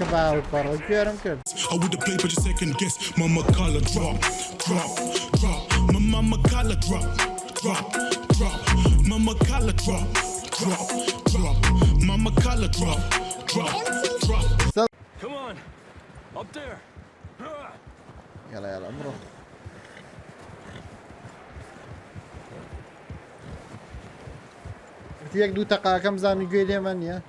كبار برا كيرم كل I would have played but just second guess. Mama collar drop, drop, drop. My mama collar drop, drop, drop. Mama collar drop, drop, drop. Mama collar drop, drop, drop. Come on, up there. يلا نروح يك دو تقا كم زاني قيل من يا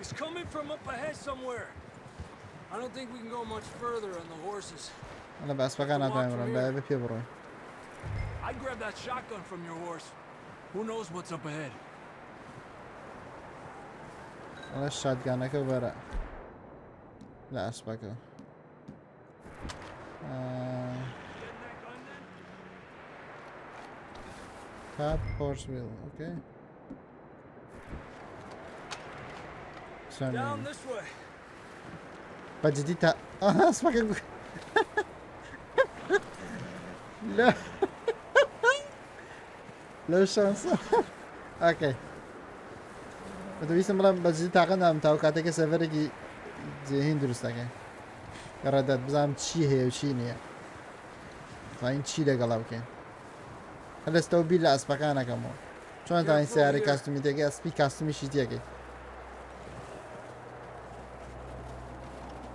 It's coming from up ahead somewhere. I don't think we can go much further on the horses. انا بس بقى تايمر بقى بروي I'd grab that shotgun from your horse. Who knows what's up ahead? انا الشات كانك برا لا اسبقه Tap horse wheel, okay. Down this way. بجدي تا اسمك لا لا شانس اوكي بدو بیسم بلام بجدی تاقن تاو کاته که سفره کی ذهن درست که قرادت بزنم چی هی و چی نیه و این چی لگلاو که هل استو بیل اسبقانه کمو چون تا این سیاره کاستومی دیگه اسبی کاستومی شیتیه که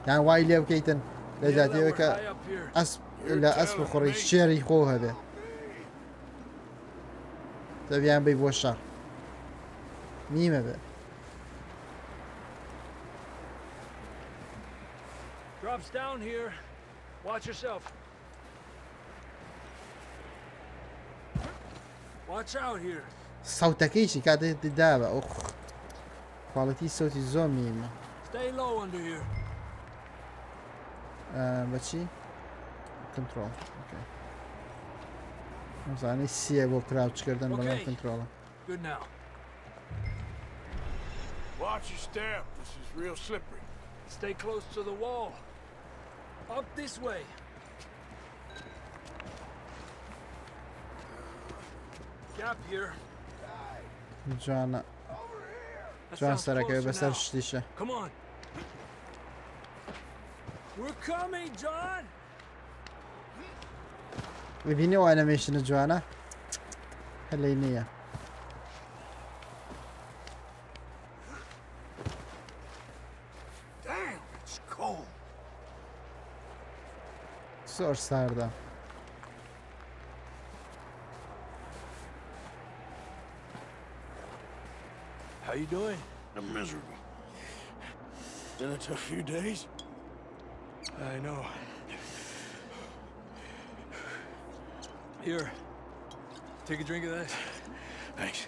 يعني وايلي وكيتن لجاتي وكا لا اسب خوري شيري خو هذا تبيان بي بوشار ميمه به Drops down here. Watch yourself. Watch out here. صوتكيشي قاعد تدابا اخ كواليتي صوتي زوم ميمه Stay low under here. بچی کنترل اوکی مزانی سیه با کراوچ کردن بالا کنترل Good now. Watch your step. This is real slippery. Stay close to the wall. Up this way. Gap here. جوانا جوان سرکه بسر شتیشه Come on. We're coming, John. ببینی و انیمیشن جوانا هلینیه Damn, it's cold. زور سرده How you doing? I'm miserable. Been a tough few days. I know. Here. Take a drink of that. Thanks.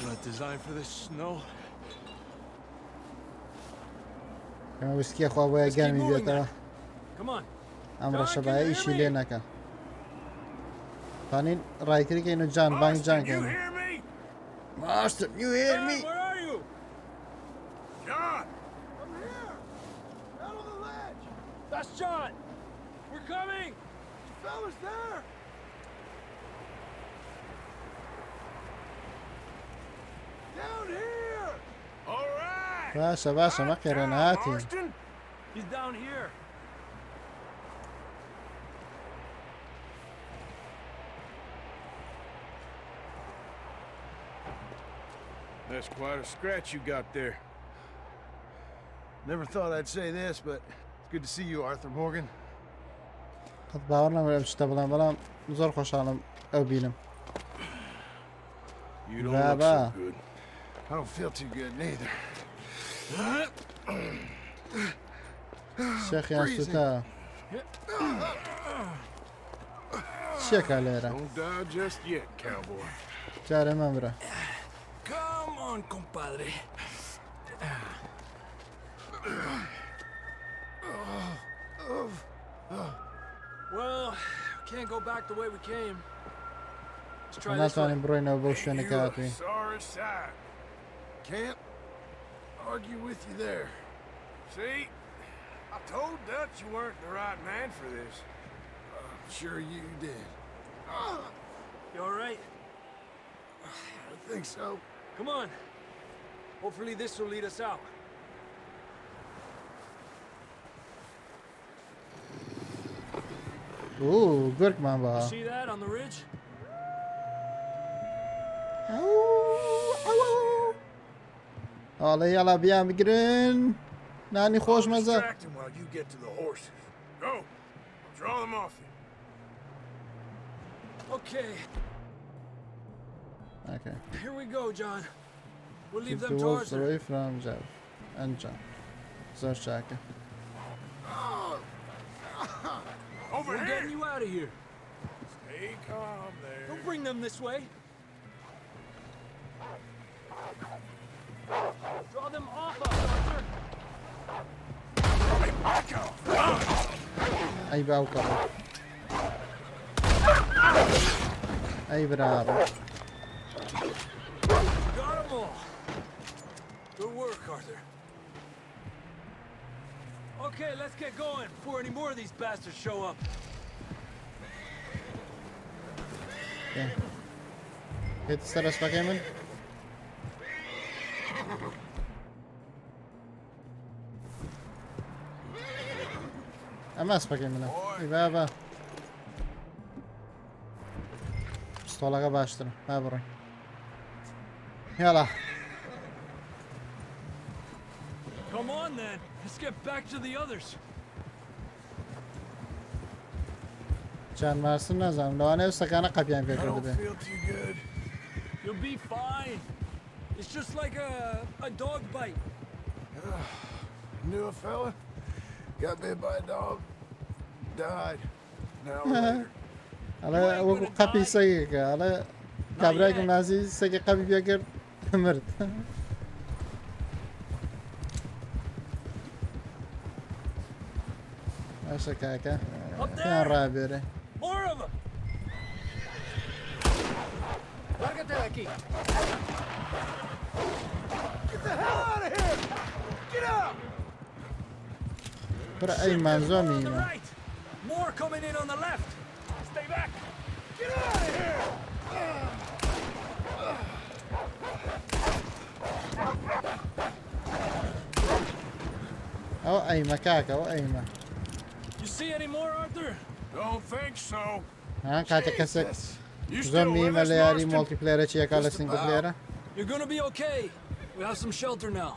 Not designed for this snow. اما ویسکی خواه باید گرمی بیاد Come on. امرا شبایه ایشی لی نکن تانین رای کری که اینو جان بانگ جان Austin, you کنی hear me? Marston, you hear John, me? where are you? John! I'm here. Out on the ledge. That's John. We're coming. You fellas there? Down here. All right! باشا باشا ما قرناتي Austin? He's down here. That's quite a scratch you got there. Never thought I'd say this, but it's good to see you, Arthur Morgan. قد باورنا ولا بشتا بلان بلان زور خوش عالم او بینم You don't Baba. look so good. I don't feel too good neither. شيخ يا سوتا شيك علينا Don't die just yet, cowboy. جاري ممرة Come on, compadre. Well, we can't go back the way we came. Let's try this ناتواني way. بروينا وبوشو You a نكاتوي sorry sight. Can't argue with you there. See? I told Dutch you weren't the right man for this. Sure you did. You all right? Think so? Come on. Hopefully this will lead us out. Ooh, Gurk man You ba. see that on the ridge? حالا یالا بیا میگیرین نانی خوش I'll مزه distract him while you get to the horses. Go. I'll draw them off you. Okay, Okay. here we go, John. We'll leave Keep them the to wolves Arthur. away from Jeff and John. Zor şarkı. Over We're here. getting you out of here. Stay calm there. Don't bring them this way. Draw them off us, Arthur. Back off. Ay be avukatım. Ay bravo. Got them all. Good work, Arthur. Okay, let's get going before any more of these bastards show up. Okay. Hit steras bakayım. Amas bakayım buna. İyi be. Stolağa başlayalım. Ha buraya. Yala. Come on, then. Let's get back to the others. Can versin ne zaman? Daha ne sakana kapıyan I don't götürdü be. feel too good. You'll be fine. It's just like a dog bite. Knew a fella. Got bit by a dog. Died. Now later. Ala o kapıyı sayık. Ala kabra gimnazi sayık kapı bir yer mırt. Aşağı kaka. Yan rabere. More of them. Lárgate de aquí. Get the hell out of here! Get out! Bura ay manzo On the miyim? right. More coming in on the left. Stay back. Get out of here! O ay makaka, o ay ma. You see any more, Arthur? Don't think so. Ha kaça kasık. Jesus. You Zon still miyim with us, ele yari Marston? multiplayer'e çiyakala Just single about. player'e. You're gonna be okay. We have some shelter now.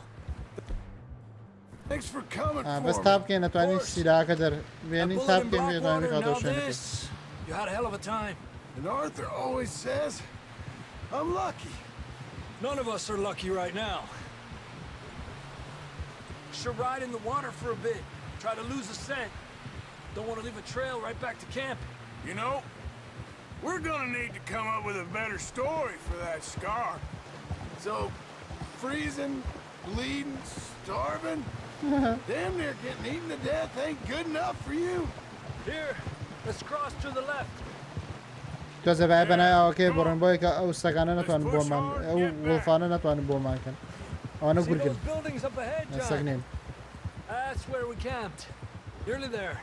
Thanks for coming Ha for bas me. tab ke na tuani Of course. silah kadar. That Benim bullet tab in ke mi tuani Blackwater, kadar now şöyle. this. You had a hell of a time. And Arthur always says, I'm lucky. None of us are lucky right now. Should ride in the water for a bit. Try to lose a scent. Don't want to leave a trail right back to camp. You know, we're gonna need to come up with a better story for that scar. So, freezing, bleeding, starving, damn near getting eaten to death ain't good enough for you. Here, let's cross to the left. تو زبای بنا اوکی برون بای که او سگانه نتوان بومان او ولفانه نتوان بومان کن. آنو See گرگن. those buildings up ahead, John? سگنیم. That's where we camped. Nearly there.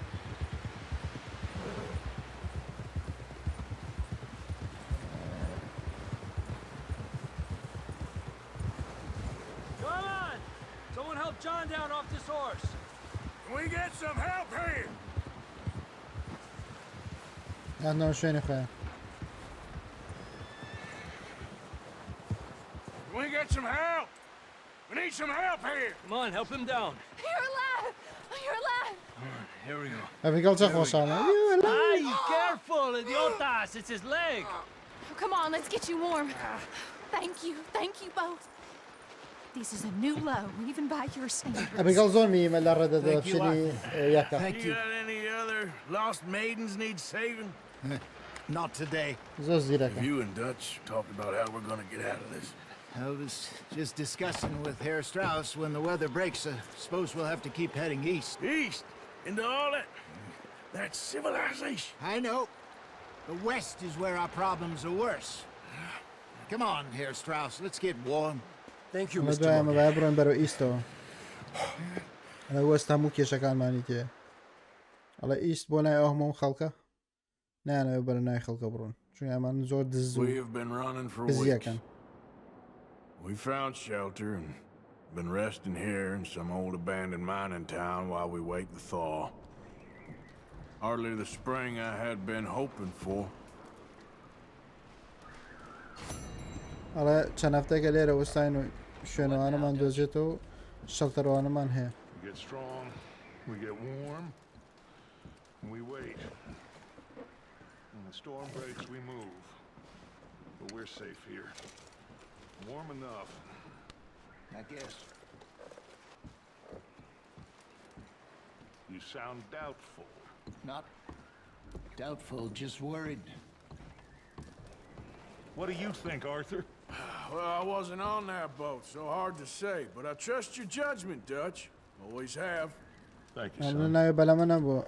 Come on! Someone help John down off this horse. Can we get some help here? نه شوینه خواه. Can we get some help? We need some help here. Come on, help him down. You're alive! You're alive! Here we go. Heb ik al zo خوشحاله. Hey, careful, idiotas! It's his leg. Oh, come on, let's get you warm. Thank you both. This is a new low, even by your standards. Heb ik al zo miyim eller redde de fşili yaka. You got any other lost maidens need saving? Not today. Zo ziraka. You and Dutch talked about how we're gonna get out of this. I was just discussing with Herr Strauss when the weather breaks. I suppose we'll have to keep heading east. East into all that civilization. I know. The west is where our problems are worse. Come on, Herr Strauss, let's get warm. Thank you, ما Mr. دوام Morgan. و برون برو ایستو. انا وست همو که شکل معنی که. حالا ایست بو نه اهمون خلقه. نه برو نه خلقه برون. چون امان زور دزو. We have been running for بزیه weeks. کن. We found shelter and been resting here in some old abandoned mining town while we wait the thaw. Hardly the spring I had been hoping for. ئەڵێ چەند هەفتەیەکە لێرە وەستاین و شوێنەوانەمان دۆزێت و شەڵتەرەوانەمان هەیە. We get strong, we get warm, and we wait. When the storm breaks, we move. But we're safe here. Warm enough, I guess. you sound doubtful. Not doubtful, just worried. What do you think, Arthur? Well, I wasn't on that boat, so hard to say. But I trust your judgment, Dutch. Always have. Thank you, ئەمە son. ناوی بەلەمە نەبووە.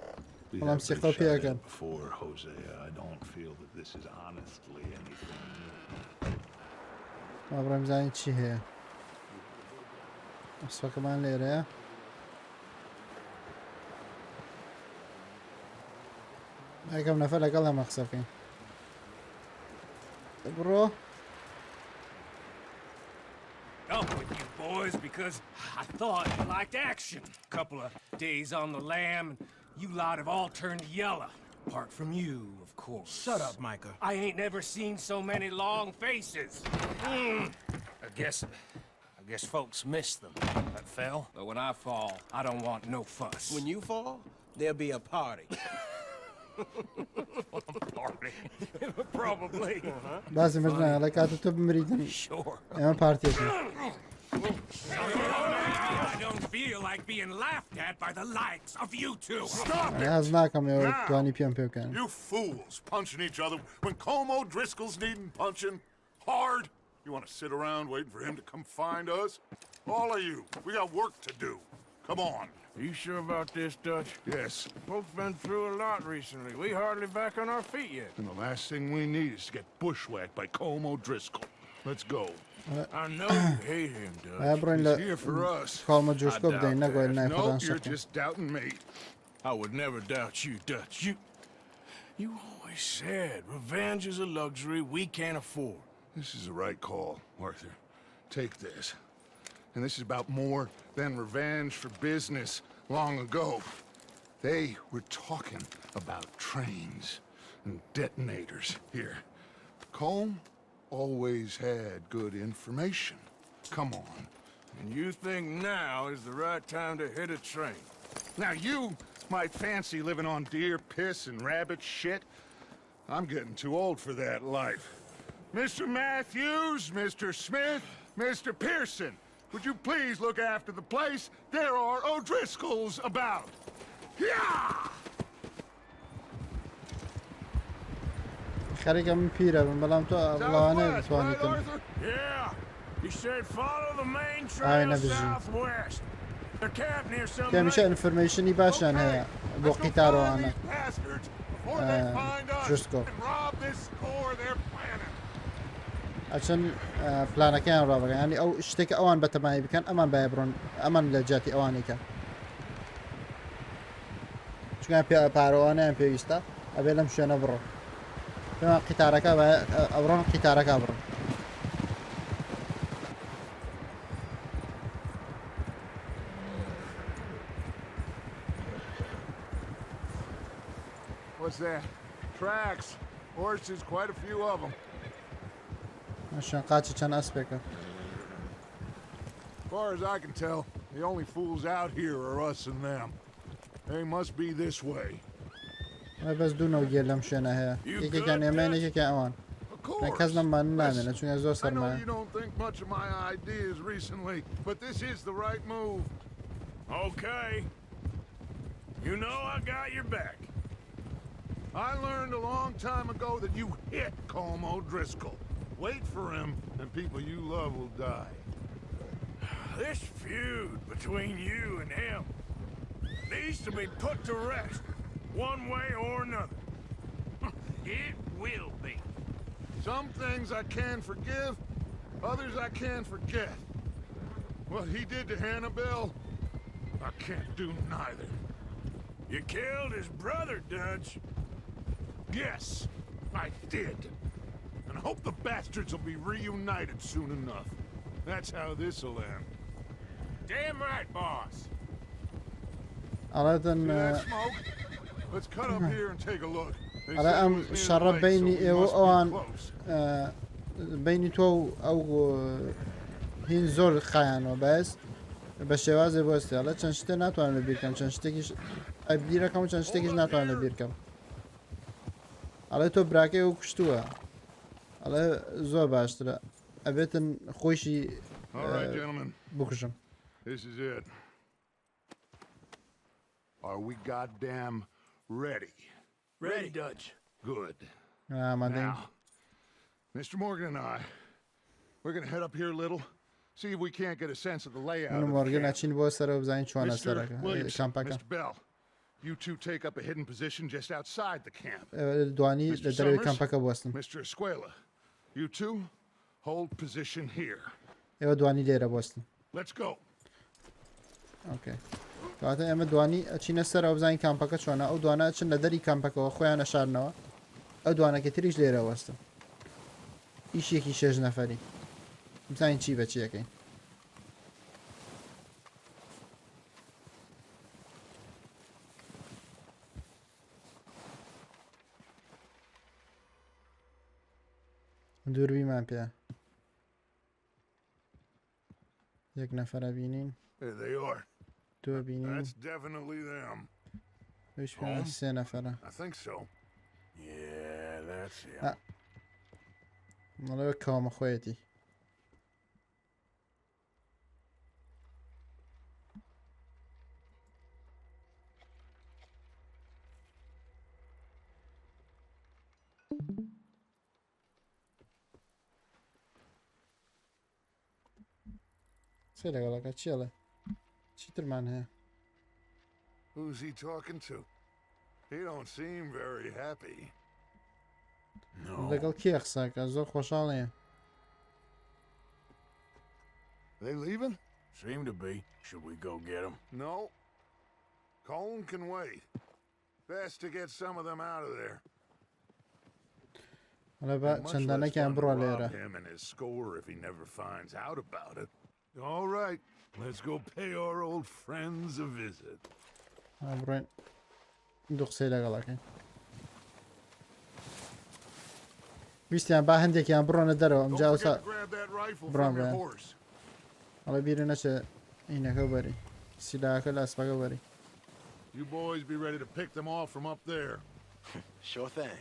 We بەڵام have سیقە been پێەکەن. shouted before, Hosea. I don't feel that this is honestly anything new. با بڕێم زانین چی هەیە. ئەسفەکەمان لێرەیە. یەکەم نەفەر لەگەڵ ئەمە قسە بکەین. بڕۆ. Up with you boys because I thought you liked action. Couple of days on the lam, and you lot have all turned yellow. Apart from you, of course. Shut up, Micah. I ain't never seen so many long faces. I guess folks miss them. That fell. But when I fall, I don't want no fuss. When you fall, there'll be a party. Party. Probably. بازی مردنە لە کاتە تۆ بمریتن Sure. ئێمە پارتێکن. I don't feel like being laughed at by the likes of you two. هەز ناکەم ئێوە توانی پێم پێ بکەن. You fools punching each other when Como Driscoll's needing punching hard. You want to sit around waiting for him to come find us? All of you, we got work to do. Come on. Are you sure about this, Dutch? Yes. Both been through a lot recently. We hardly back on our feet yet. And the last thing we need is to get bushwhacked by Como Driscoll. Let's go. I know you hate him, ئایا Dutch. بڕۆین He's لە here for us. کاڵمە I جوشکۆ doubt بدەین نەگۆین that. نای No, خۆدان you're شەکەین. just doubting me. I would never doubt you, Dutch. You always said revenge is a luxury we can't afford. This is the right call, Arthur. Take this. And this is about more than revenge for business long ago. They were talking about trains and detonators here. Colm always had good information. Come on. And you think now is the right time to hit a train? Now you might fancy living on deer piss and rabbit shit. I'm getting too old for that life. Mr. Matthews, Mr. Smith, Mr. Pearson, would you please look after the place? There are O'Driscolls about. Yeah! خەریکە من پیرە بم بەڵام تۆ بڵاوانەیە Southwest, right, بتوانیتم. Arthur? Yeah. He said follow the main I trail never seen. southwest. They're camped near some پێ هەمیشە ئینفۆرمێشنی باشیان هەیە بۆ Let's go find قیتارەوانە. these bastards before they find us Driscoll. and rob this store they're planning. ئەچەند پلانەکەیان ڕابگەن ینی ئەو شتێکە ئەوان بەتەمایی بکەن ئەمان بای بڕۆن ئەمان لە جاتی ئەوانێکە چونکە پێ پارەوانیان پێویستە ئەبێ لەم شوێنە بڕۆ پێمان قیتارەکە ئەوڕۆن قیتارەکە بڕۆن. What's that? Tracks. Horses, quite a few of them. شوێن قاچی چەند ئەسپێکە. As far as I can tell, the only fools out here are us and them. They must be this way. بەس دوو نەوگێر لەم شوێنە هەیە یەکێکیان ئێمەیان یەکێکیان ئەوان Of course. کەس لەممان نامێنە چونکە زۆر I know سەرمایە. you don't think much of my ideas recently, but this is the right move. Okay. You know I got your back. I learned a long time ago that you hit Colm O'Driscoll. Wait for him, and people you love will die. This feud between you and him needs to be put to rest, one way or another. It will be. Some things I can forgive, others I can't forget. What he did to Hannibal, I can't do neither. You killed his brother, Dutch. Yes, I did. And I hope the bastards will be reunited soon enough. That's how this'll end. Damn right, boss. ئەڵێتن See that smoke? Let's cut up here and take a look. They ئەڵێ said it ئەم was near the شەڕە lake, so بینی we ئێوە must be ئەوان close. بینی تۆ و ئەو هین زۆر خایانەوە بەس بە شێوازێ بۆستی ئەڵێ چەند شتێ ناتوانم لە بیرکەم چەند شتێکیش بیرەکەم و چەند شتێکیش ناتوانم لە بیرکەم ئەڵێ تۆ براکەی و کوشتووە ئەڵێ زۆر باشترە ئەبێتن خۆشی All right, gentlemen. بکوشم This is it. Are we goddamn ready? Ready, Dutch. Good. ئامادەین Now, Mr. Morgan and I, we're gonna head up here a little, see if we can't get a sense of the layout من of the مۆرگن camp. ئەچین بۆ سەرە بزانین چۆنە Mr. سەرەکە Williamson, کامپەکە Mr. Bell, you two take up a hidden position just outside the camp. دوانی Mr. لە دەروی Summers? کامپەکە بوەستن Mr. Escuela, you two hold position here. ئێوە دوانی لێرە بوەستن Let's go. ئۆکێ کاتە ئێمە دوانی ئەچینە سەر ئەو بزانین کامپەکە چۆنە ئەو دوانە چن لە دەری کامپەکەەوە خۆیان نەشارنەوە ئەو دوانەکە تریش لێرە وەستن ئیشێکی 6 نەفەری بزانین چی بە چیەکەین دووربیمان پێ یەک نەفەرە بینین There they are. دو بینین That's definitely them. پێش پێ سێ نەفەرە I think so. Yeah, that's it. مەڵەوە کاوامە خۆیەتی چێ لەگەڵەکە چیڵێ چیترمان هەیە Who's he talking to? He don't seem very happy. No. لەگەڵ کێ قساکە زۆر خۆشحاڵەیە They leaving? Seem to be. Should we go get them? No. Colm can wait. Best to get some of them out of there. ئەڵێ بە Much less چەندانەکیان fun to بڕۆ rob لێرە him and his score if he never finds out about it. All right, let's go pay our old friends a visit. بڕۆین دوو قسەی لەگەڵەکەین ویستیان با هەندێکیان بڕۆنە دەرەوە Don't ئەمجا forget ئەوسا to grab that rifle Brom, from your man. horse. ئەڵێ بیرە نەچێ عینەکە بەری سیلاکە لە ئەسپەکە بەری You boys be ready to pick them off from up there. Sure thing.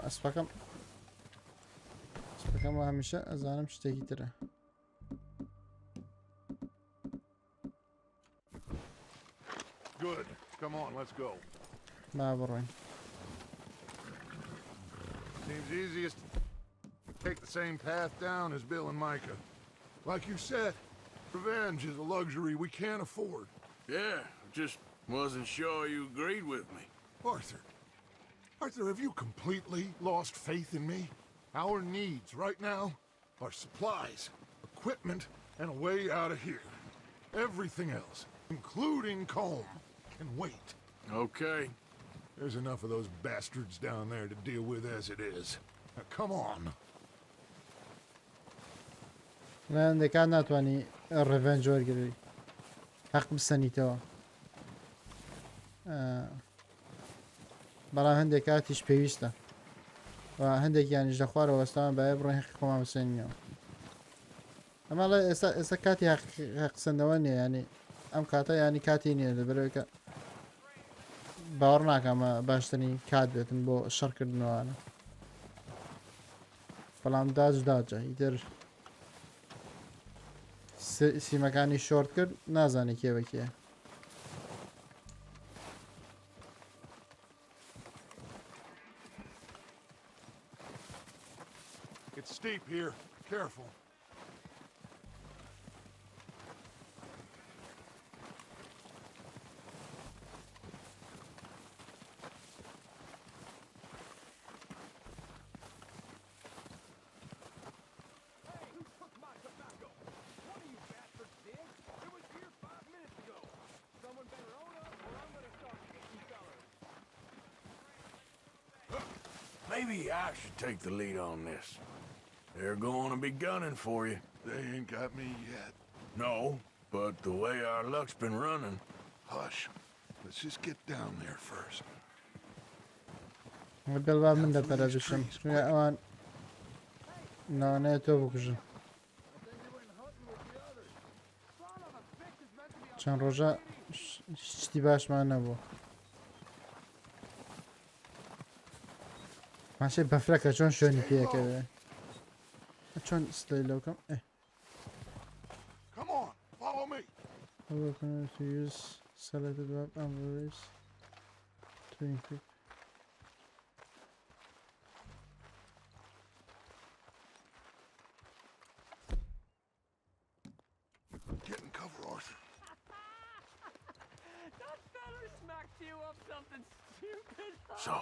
ئەسپەکەم هەمیشە ئەزانم شتێکی ترە Good. Come on, let's go. با بڕۆین Seems easiest to take the same path down as Bill and Micah. Like you said, revenge is a luxury we can't afford. Yeah, just wasn't sure you agreed with me. Arthur. Arthur, have you completely lost faith in me? Our needs right now are supplies, equipment, and a way out of here. Everything else, including Colm, can wait. Okay. There's enough of those bastards down there to deal with as it is. Now, come on. لە هەندێکان ناتوانانی ڕێڤەنج وەرگری حەق بسەنیتەوە بەڵام هەندێک کاتیش پێویستە و هەندێکیانیش لە خوارەوە وەستان باە بڕۆین حەقی خۆمان بسێنینەوە ئەمە ئێستا کاتی حەقسەندەوە نیە ینی ئەم کاتە ینی کاتی نییە لەبەرەوەی کە باوەڕ ناکەمە باشترین کات بێتن بۆ شەڕکردنەوەوانە بەڵام داجە ئیتر سیمەکانی شۆرت کرد نازانی کێوە کێ It's steep here. Careful. Maybe I should take the lead on this. They're going to be gunning for you. They ain't got me yet. No, but the way our luck's been running, Hush. Let's just get down there first. قبل من دفتر بشم شوية أوان نانه تو بکشم چند روزا هیچی باش من نبود ماشي بفركه چون شوني فيها كده چون استيلو كم ايه Come on, follow me. we're going to use selected web envelopes to encrypt. Get in cover, Arthur. That feller smacked you up something stupid. so,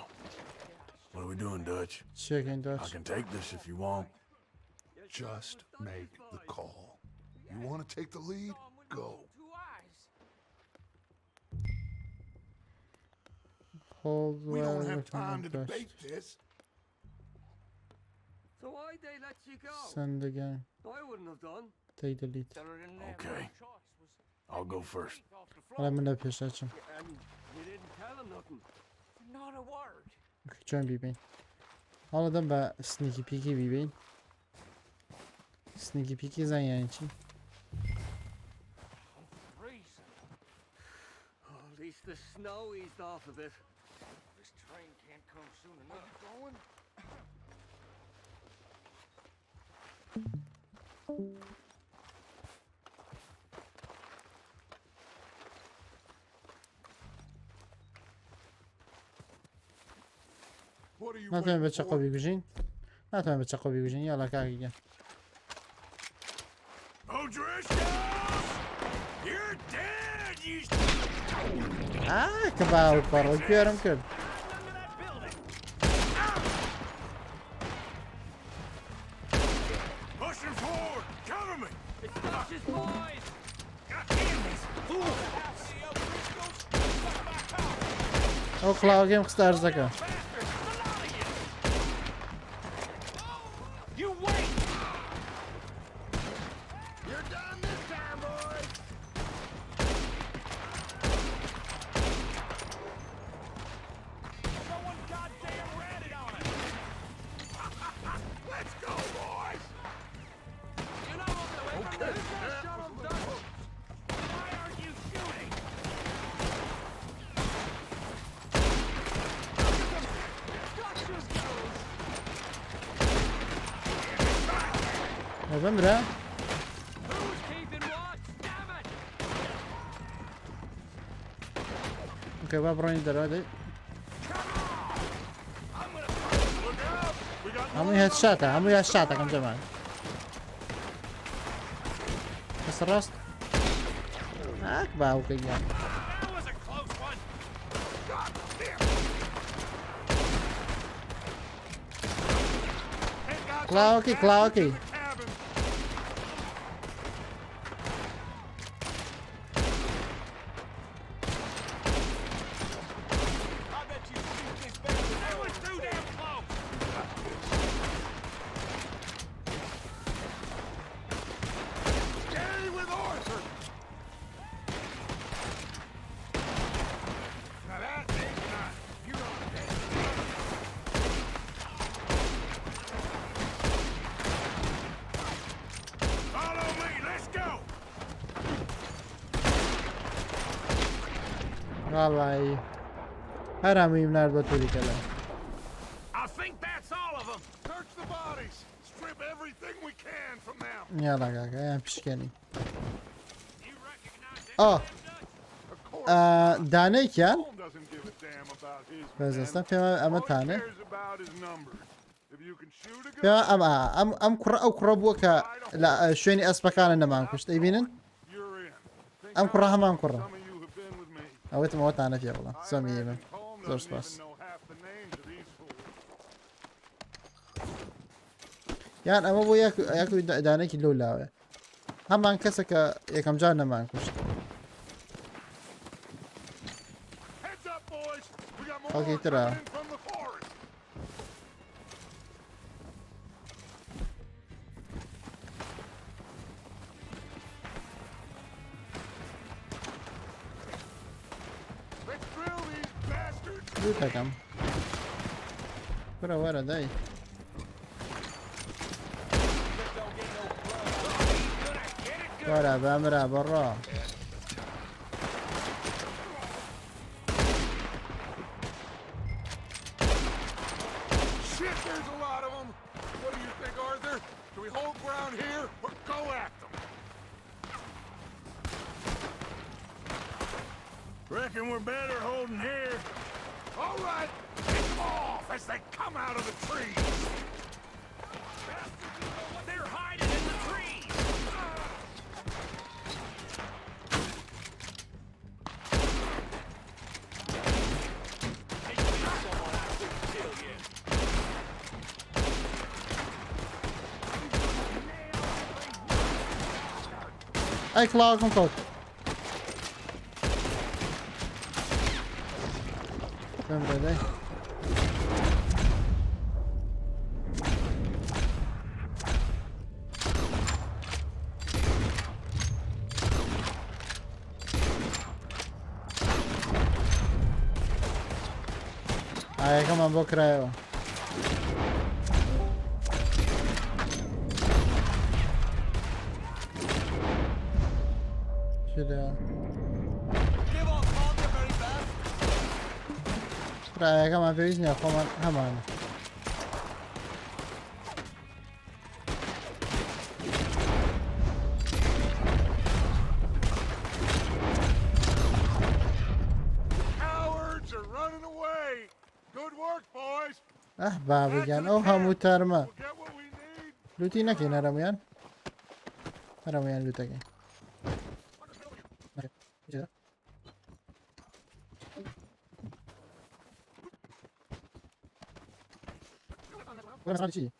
what are we doing, Dutch? Checking I that. can take this if you want. Just make the call. You want to take the lead? Go. Hold We while don't have looking time to at that. debate this. So why'd they let you go? Send again. I wouldn't have done. Take the lead. Okay. I'll go first. حالا من پیش اچم. And you didn't tell him nothing. Not a word. جون بیبین. حالا دم با سنیکی پیکی بیبین. سنیکی پیکی زن یعنی چی؟ Freezing. At least the snow eased off a bit. This train can't come soon enough. Going? What are you نتونیم waiting به چقا for? بیگوشین؟ نتونیم به چقا بیگوشین یالا که اگه O'Driscoll! You're dead, you که باو پارو بیارم کرد. Pushing forward! Cover me! It's Dutch's boys! God damn these fools! او کلاوگیم خستار زکا. You wait! You're done this time, boys. Someone goddamn ratted on us! Let's go, boys! You know what the Okay. Shut 'em down! Why aren't you shooting? بمره. Who's keeping watch? Damn it! اوکی با برونی دراده. همون هد شاته. همون هد شاته کم جمعه. بس راست. باو که گیم. That was a close one! کلاوکی کلاوکی. Cabin! I bet you shoot this better than that was too damn close! Stay with Arthur. Now that ain't nice. You're on that. Follow me, let's go! والله هر همیم نرد با توری کلا. I think that's all of them. Search the bodies. Strip everything we can from them. یالا کاکا یم پیش کنی. You recognize آه Of course, دانه کن. Holmes doesn't give a damn about his بزنستم men. پیما اما All he تانه. cares about is numbers. If you can shoot a gun, پیما ام کرا او کرا بو که لا شوینی اسبکان نمان کشت. ایبینن؟ you're in. Think ام how کرا همان some کرا. of you have been with me. اوت ما تانه فيها والله. I سامي imagine يمن. Holmes زور doesn't سپاس. even know half the names of these fools. يعني اما بو ياكو دانه کی لولاوه. همان کسی که یکم جان نمان کشت. Heads up, boys. We got more Okay, coming ta-ra. in from the forest. لوتەکەم برە وەرە دای وەرە بەمرە بڕۆ Shit, there's a lot of them. What do you think, Arthur? Do we hold ground here or go at them? Reckon we're better holding here. All right, pick them off as they come out of the trees. They're hiding in the trees! ئەی کڵاوەکەم کەوت بەمرە دای ئایەکەمان بۆ کرایەوە کرایەکەمان پێویست نییە خۆمان هەمانە Cowards are running away. Good work, boys. ئەح بابگیان ئەو هەموو تەرمە We'll get what we need. لوتی نەکەین هەرەمویان هەرەمویان لوتەکەین چی؟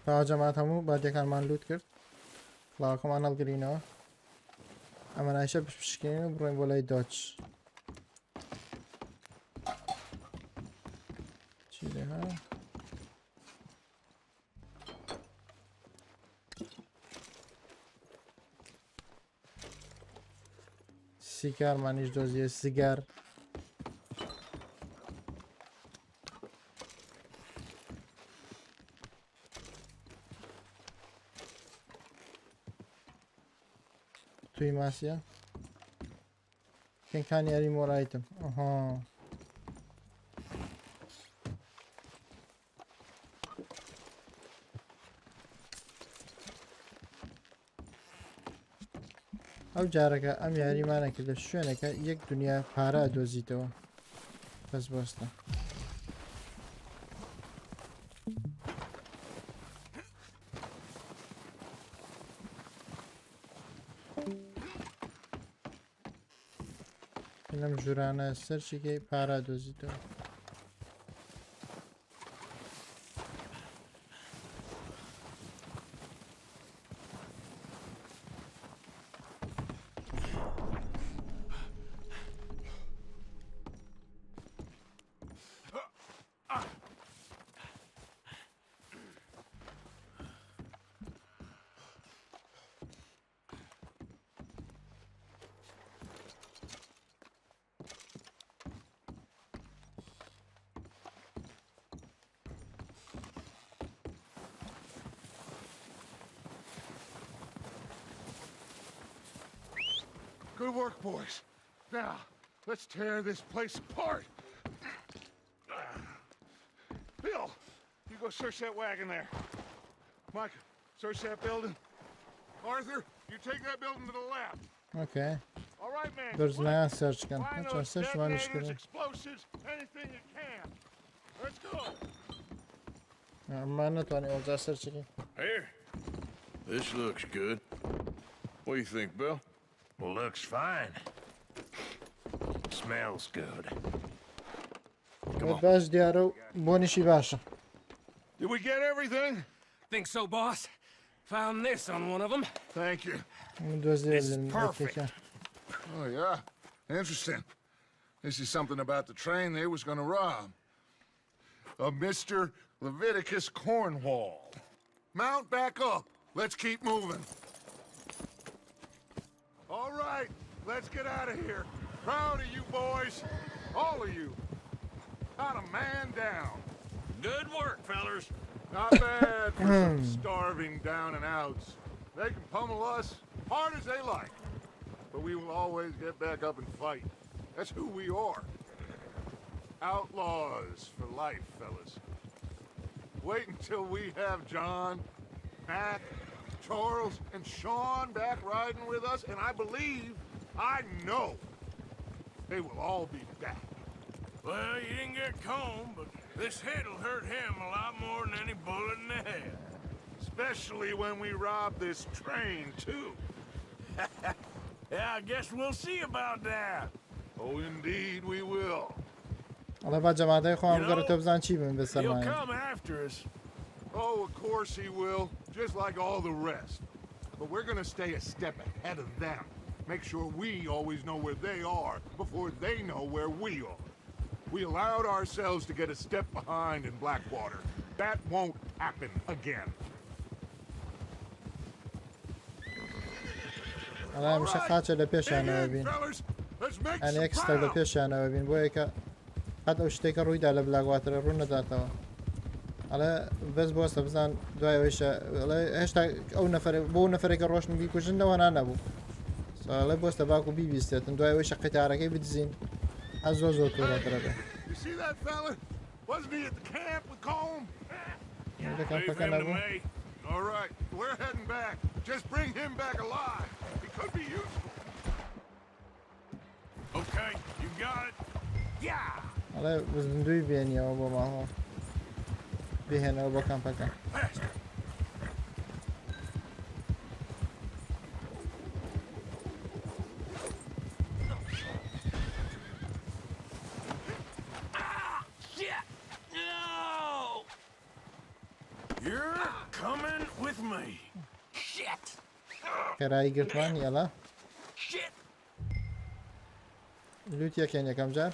تا جەماعەت هەموو بادیەکانمان لوت کرد کڵاوەکەمان هەڵگرینەوە ئەمە نایشە پشکێنین و بڕۆین بۆ لای دۆچ چی لێها سیگارمانیش دۆزیە سیگار توی ماسیە کەنکانی یاری مۆرایتم ئەها ئەو جارەکە ئەم یاریمانەکە لە شوێنەکە یەک دنیا پارە دۆزیتەوە بەس بۆستە لەم ژورانە سەرچیکەی پارە دۆزیتەوە Good work, boys. Now, let's tear this place apart. Bill, you go search that wagon there. Mike, search that building. Arthur, you take that building to the left. Okay. All right, man. There's no search gun. Find That's a those search one. detonators, explosives, anything you can. Let's go. ما نتواني أوجع سرچكي. Here. This looks good. What do you think, Bill? Looks fine. Smells good. باش ديارو بونيشي باشا. Did we get everything? Think so, boss? Found this on one of them. Thank you. مدوزي This is perfect. Oh, yeah? Interesting. This is something about the train they was gonna rob. A Mr. Leviticus Cornwall. Mount back up. Let's keep moving. All right, let's get out of here. Proud of you boys. All of you. Not a man down. Good work, fellers. Not bad for some starving down and outs. They can pummel us hard as they like. But we will always get back up and fight. That's who we are. Outlaws for life, fellas. Wait until we have John, Mac, Charles, and Sean back riding with us, and I believe, I know, they will all be back. Well, you didn't get Combe, but this hit'll hurt him a lot more than any bullet in the head. Especially when we rob this train, too. Yeah, I guess we'll see about that. Oh, indeed we will. حالا با جماعتای خواهم گره تو بزن چی بیم به He'll سرمایه. come after us. Oh, of course he will, just like all the rest. But we're gonna stay a step ahead of them. Make sure we always know where they are before they know where we are. We allowed ourselves to get a step behind in Blackwater. That won't happen again. حالا همیشه خاچه لپیشانه ببین. fellas. Let's make یعنی some اکستر pound. لپیشانه ببین بۆیە کە حتی ئەو شتێکە ڕووی دا لە بلاگواترە ڕوو نەداتەوە. حالا بەس بۆستە بزان دوایەوەیشە هێشتا ئەو نەفرێک بۆ نەفرێکە ڕۆشن بیکوژنەوە نانەبوو. ساڵە بۆستە باکو بیبیستێتن دوایەوەیشە قیتارەکەی بدزین هە زۆر تووڕەترە بێ. You see that fella? Wasn't he at the camp with Colm? دەکەم Leave پەکە him to نەبوو. me. All right, we're heading back. Just bring him back alive. He could be useful. Okay, you got it. Yeah. حالا بزندوی بێنیەوە بۆ ماڵەوە. بهێنەوە بۆ کەمپەکە. Faster. Shit! No! You're coming with me. Shit! خێرایی گرتوان یاڵا Shit! لوت یەکەن یەکەم جار.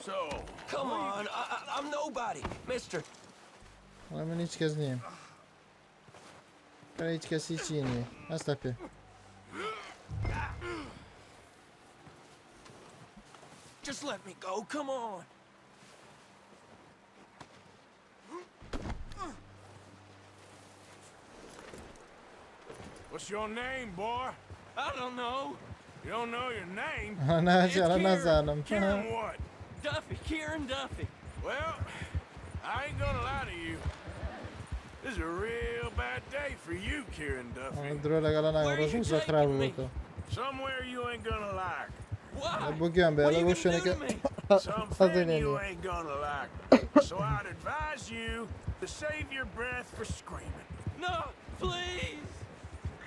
So, Come on, I'm nobody, mister. حالا من هیچ کەس نیم. هیچ کەسی چی نییە هەستە پێ. Just let me go, come on. what's your name, boy? I don't know. You don't know your name? ناجی حالا نازانم. Kieran what? Duffy, Kieran Duffy. Well, I ain't gonna lie to you. This is a real bad day for you, Kieran Duffy. درۆ لەگەڵە ناگەڕۆژ زۆر خراپ بووەوە. Somewhere you ain't gonna like. Why? بۆ گویان بێ What are لە you بۆ gonna شوێنەکە do to me? Something you ain't gonna like. So I'd advise you to save your breath for screaming. No, please.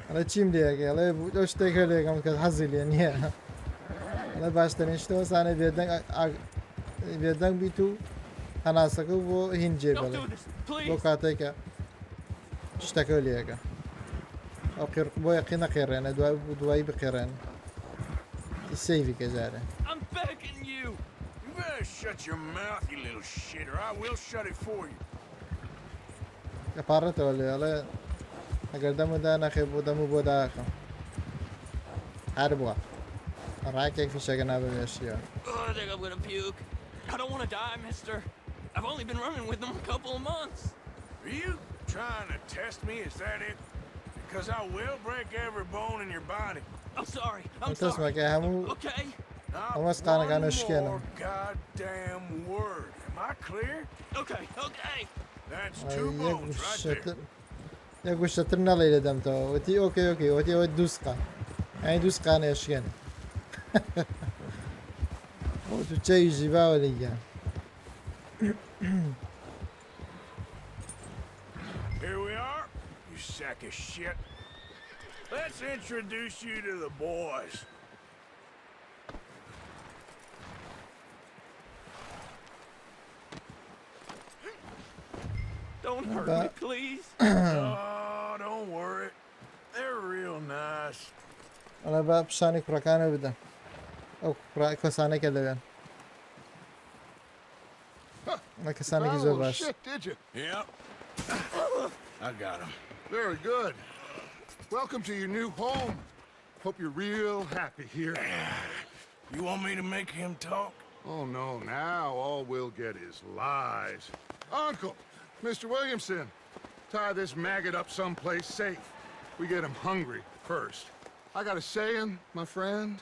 حالا چیم لێگە ئەڵێ ئەو شتێکە لێگەم کە حەزی لێ نییە. ئەڵێ باشترین شتەوە سانە بێدەنگ بیت و هەناسەکە بۆ هین جێ Don't بەڵێ do this, بۆ please. کاتێکە شتەکە لێگە ئەو بۆ یەقی نەقێڕێنە دوایی بقێڕێن سەیوی کەجارە. I'm begging you. You better shut your mouth, you little shit, or I will shut it for you. پارڕێتەوە لێ ئەڵێ ئەگەر دەمەدا نەخێ بۆ دەم و بۆ داخم هەر بووە ڕاکێک فیشەکە نابێشیە. Oh, I think I'm gonna puke. I don't want to die, mister. I've only been running with them a couple of months. Are you trying to test me? Is that it? Because I will break every bone in your body. I'm sorry. I'm sorry. تەسمەکە هەموو Okay. Not Almost kinda one gonna skin him. more goddamn word. Am I clear? Okay. Okay. That's two bones right there. یەک گوشتتر نەڵێ لە دەمتەوە وتی ئۆکەی ئۆکەی وتی ئەوە دووسقا ئەی دووسقانە ئەشکێن تو چەوی ژیباوە لەگیان sack of shit. Let's introduce you to the boys. Don't hurt But- me, please. Oh, don't worry. They're real nice. ئەڵە بە پیشانی کوڕەکانە بدەن ئەو کۆسانێکە دەوێن ئە کەسانێکی Found a زۆر little باش shit, did you? Yep. I got him. Very good. Welcome to your new home. Hope you're real happy here. You want me to make him talk? Oh, no, now all we'll get is lies. Uncle, Mr. Williamson, tie this maggot up someplace safe. We get him hungry first. I got a saying, my friend.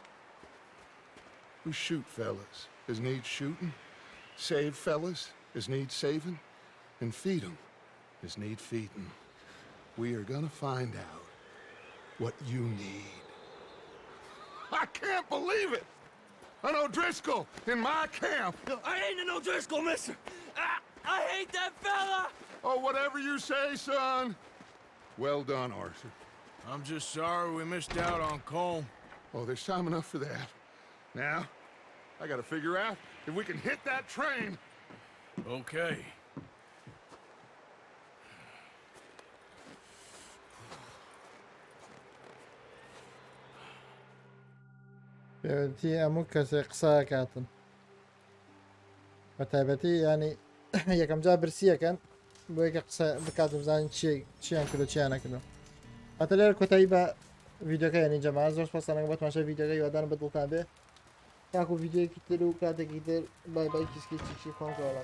We shoot fellas as need shooting, save fellas as need saving, and feed 'em as need feeding. We are gonna find out what you need. I can't believe it! An O'Driscoll in my camp! I ain't an O'Driscoll, mister. I hate that fella. Oh, whatever you say, son. Well done, Arthur. I'm just sorry we missed out on Colm. Oh, there's time enough for that. Now, I gotta figure out if we can hit that train. Okay. پێوەتی هەموو کەسێک قسەکاتن بە تایبەتی ینی یەکەم جا برسیەکەن بۆ یەکە قسە بکات بزانین چیان کردو چیان نەکردو هاتە لێرە کۆتایی بە ڤیددیۆکە ینی جەماعەت زۆر سپاسانەکەم بۆ تەماشای ڤیددیۆکە هیوادارم بەدڵتان بێ تاکو ڤیددیۆیەکی تر و کاتێکی تر بای بای کیسکی چیکی خۆم زۆر